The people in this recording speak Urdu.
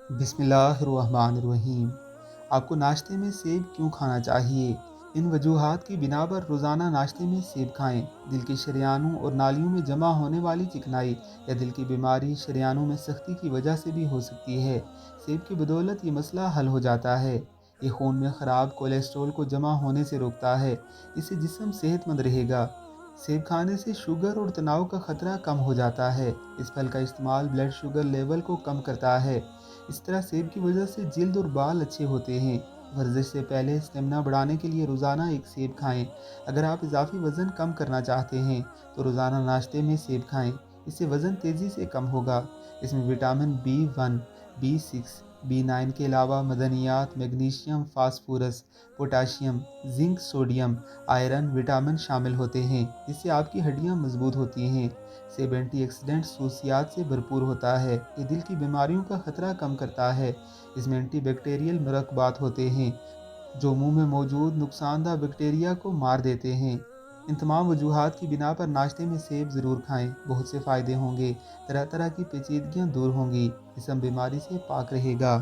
بسم اللہ الرحمن الرحیم۔ آپ کو ناشتے میں سیب کیوں کھانا چاہیے؟ ان وجوہات کی بنا پر روزانہ ناشتے میں سیب کھائیں۔ دل کے شریانوں اور نالیوں میں جمع ہونے والی چکنائی یا دل کی بیماری شریانوں میں سختی کی وجہ سے بھی ہو سکتی ہے۔ سیب کی بدولت یہ مسئلہ حل ہو جاتا ہے۔ یہ خون میں خراب کولیسٹرول کو جمع ہونے سے روکتا ہے۔ اس سے جسم صحت مند رہے گا۔ سیب کھانے سے شوگر اور تناؤ کا خطرہ کم ہو جاتا ہے۔ اس پھل کا استعمال بلڈ شوگر لیول کو کم کرتا ہے۔ اس طرح سیب کی وجہ سے جلد اور بال اچھے ہوتے ہیں۔ ورزش سے پہلے اسٹیمنا بڑھانے کے لیے روزانہ ایک سیب کھائیں۔ اگر آپ اضافی وزن کم کرنا چاہتے ہیں تو روزانہ ناشتے میں سیب کھائیں۔ اس سے وزن تیزی سے کم ہوگا۔ اس میں وٹامن B1، B6، B9 کے علاوہ معدنیات، magnesium, phosphorus, potassium, zinc, sodium, iron, vitamin شامل ہوتے ہیں جس سے آپ کی ہڈیاں مضبوط ہوتی ہیں۔ سیب اینٹی آکسیڈنٹ خصوصیات سے بھرپور ہوتا ہے۔ یہ دل کی بیماریوں کا خطرہ کم کرتا ہے۔ اس میں اینٹی بیکٹیریل مرکبات ہوتے ہیں جو منہ میں موجود نقصان دہ بیکٹیریا کو مار دیتے ہیں۔ ان تمام وجوہات کی بنا پر ناشتے میں سیب ضرور کھائیں۔ بہت سے فائدے ہوں گے۔ طرح طرح کی پیچیدگیاں دور ہوں گی۔ جسم بیماری سے پاک رہے گا۔